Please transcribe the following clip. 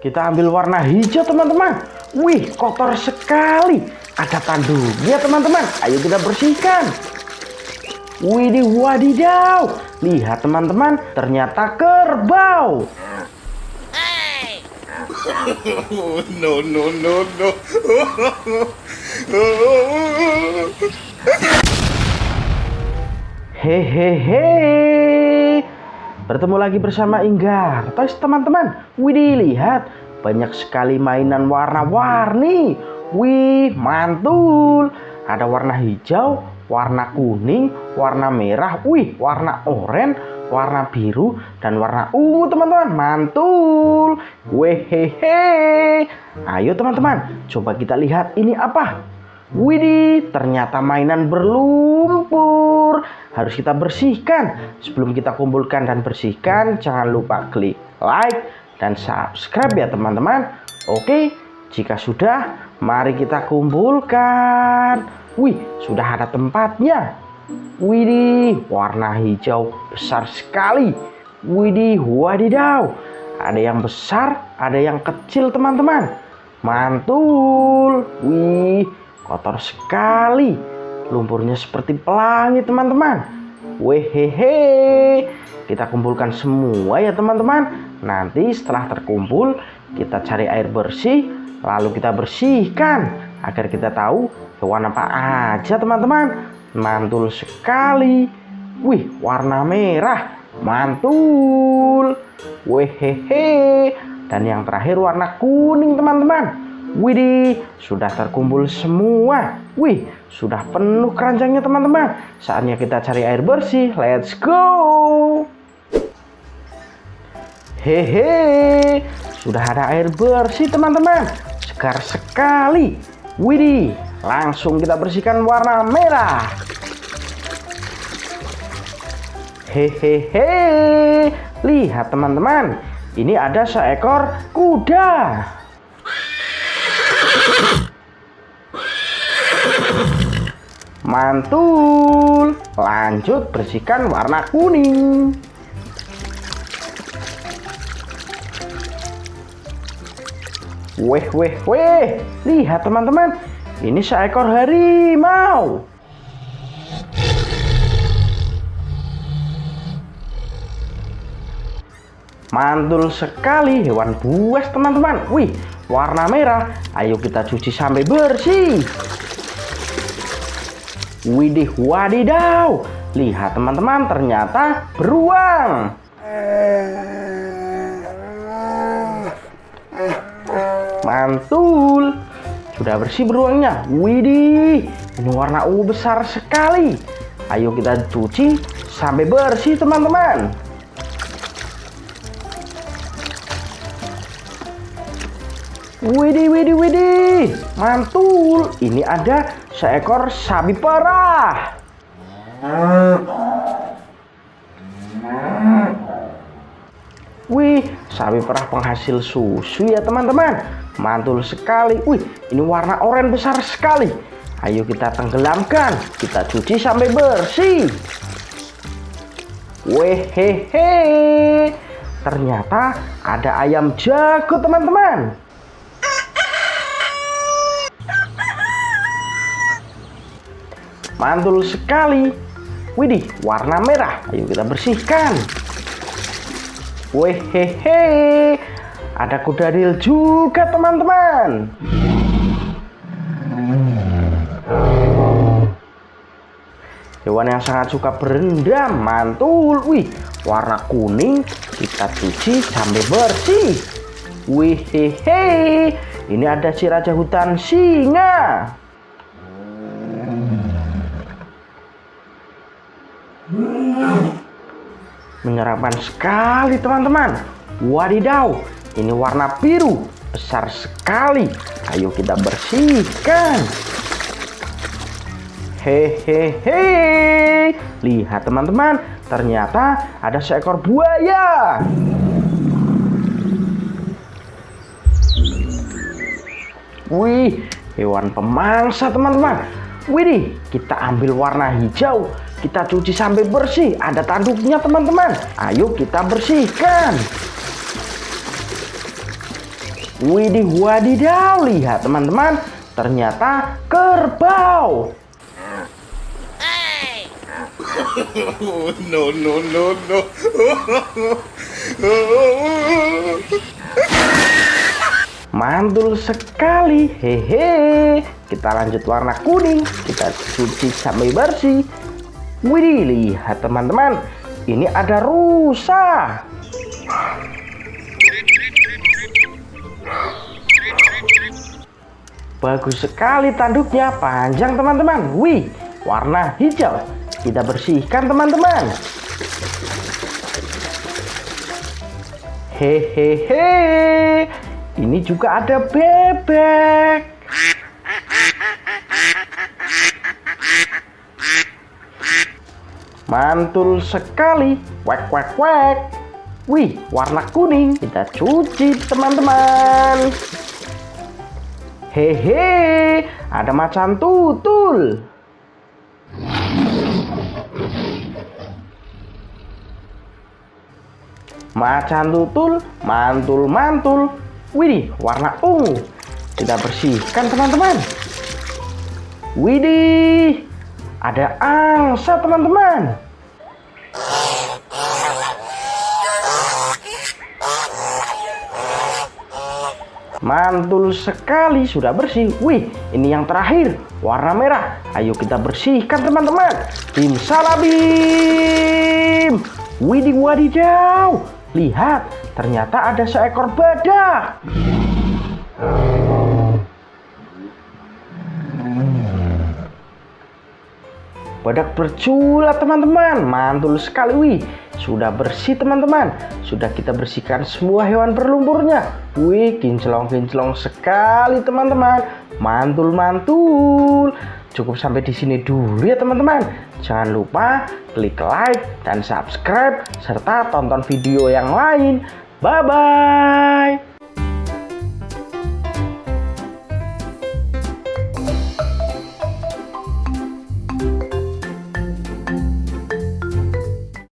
Kita ambil warna hijau teman-teman. Wih, kotor sekali. Ada tanduknya teman-teman. Ayo kita bersihkan. Widih wadidaw. Lihat teman-teman, ternyata kerbau. No, no, no, no. Hehehe. Bertemu lagi bersama Inggar Toys teman-teman. Widih, lihat banyak sekali mainan warna-warni. Wih, mantul. Ada warna hijau, warna kuning, warna merah, wih, warna oranye, warna biru, dan warna ungu teman-teman. Mantul. Wehehe. Ayo teman-teman, coba kita lihat ini apa. Widih, ternyata mainan berlumpur. Harus kita bersihkan. Sebelum kita kumpulkan dan bersihkan, jangan lupa klik like dan subscribe ya teman-teman. Oke, jika sudah, mari kita kumpulkan. Wih, sudah ada tempatnya. Widih, warna hijau besar sekali. Widih, wadidaw. Ada yang besar, ada yang kecil teman-teman. Mantul. Wih, kotor sekali. Lumpurnya seperti pelangi teman-teman. Wehehe. Kita kumpulkan semua ya teman-teman. Nanti setelah terkumpul, kita cari air bersih, lalu kita bersihkan agar kita tahu hewan apa aja teman-teman. Mantul sekali. Wih, warna merah. Mantul. Wehehe. Dan yang terakhir warna kuning teman-teman. Widih, sudah terkumpul semua. Wih, sudah penuh keranjangnya teman-teman. Saatnya kita cari air bersih. Let's go. Hehe, sudah ada air bersih teman-teman. Segar sekali. Widih, langsung kita bersihkan warna merah. Hehehe, lihat teman-teman. Ini ada seekor kuda. Mantul. Lanjut bersihkan warna kuning. Weh. Lihat teman-teman. Ini seekor harimau. Mantul sekali hewan buas teman-teman. Wih, warna merah. Ayo kita cuci sampai bersih. Widih wadidaw. Lihat teman-teman, ternyata beruang. Mantul. Sudah bersih beruangnya. Widih, ini warna ungu besar sekali. Ayo kita cuci sampai bersih teman-teman. Widih. Mantul. Ini ada seekor sapi perah. Wih, sapi perah penghasil susu ya teman-teman. Mantul sekali. Wih, ini warna oranye besar sekali. Ayo kita tenggelamkan. Kita cuci sampai bersih. Wehehe. Ternyata ada ayam jago teman-teman. Mantul sekali. Widih, warna merah. Ayo kita bersihkan. Wehehe. Ada kudaril juga teman-teman. Hewan yang sangat suka berendam. Mantul. Wih, warna kuning. Kita cuci sampai bersih. Wehehe. Ini ada si raja hutan singa. Menyeramkan sekali teman-teman. Wadidaw, ini warna biru besar sekali. Ayo kita bersihkan. Hehehe. Lihat teman-teman, ternyata ada seekor buaya. Wih, hewan pemangsa teman-teman. Widih, kita ambil warna hijau. Kita cuci sampai bersih. Ada tanduknya teman-teman. Ayo kita bersihkan. Widih wadidaw, lihat teman-teman, ternyata kerbau. No, no, no, no. Mantul sekali, hehe. Kita lanjut warna kuning, kita cuci sampai bersih. Widih, lihat teman-teman, ini ada rusa. Bagus sekali tanduknya, panjang teman-teman. Wih, warna hijau. Kita bersihkan teman-teman. Hehehe. Ini juga ada bebek. Mantul sekali. Wek wek wek. Wih, warna kuning. Kita cuci teman-teman. Hehe, ada macan tutul. Macan tutul, mantul-mantul. Widih, warna ungu. Kita bersihkan teman-teman. Widih, ada angsa teman-teman. Mantul sekali, sudah bersih. Wih, ini yang terakhir, warna merah. Ayo kita bersihkan teman-teman. Tim Salabim. Widih wadidaw, lihat, ternyata ada seekor badak. Badak bercula teman-teman, mantul sekali. Wih, sudah bersih teman-teman. Sudah kita bersihkan semua hewan berlumpurnya. Wih, kinclong-kinclong sekali teman-teman. Mantul-mantul. Cukup sampai di sini dulu ya teman-teman. Jangan lupa klik like dan subscribe serta tonton video yang lain. Bye-bye.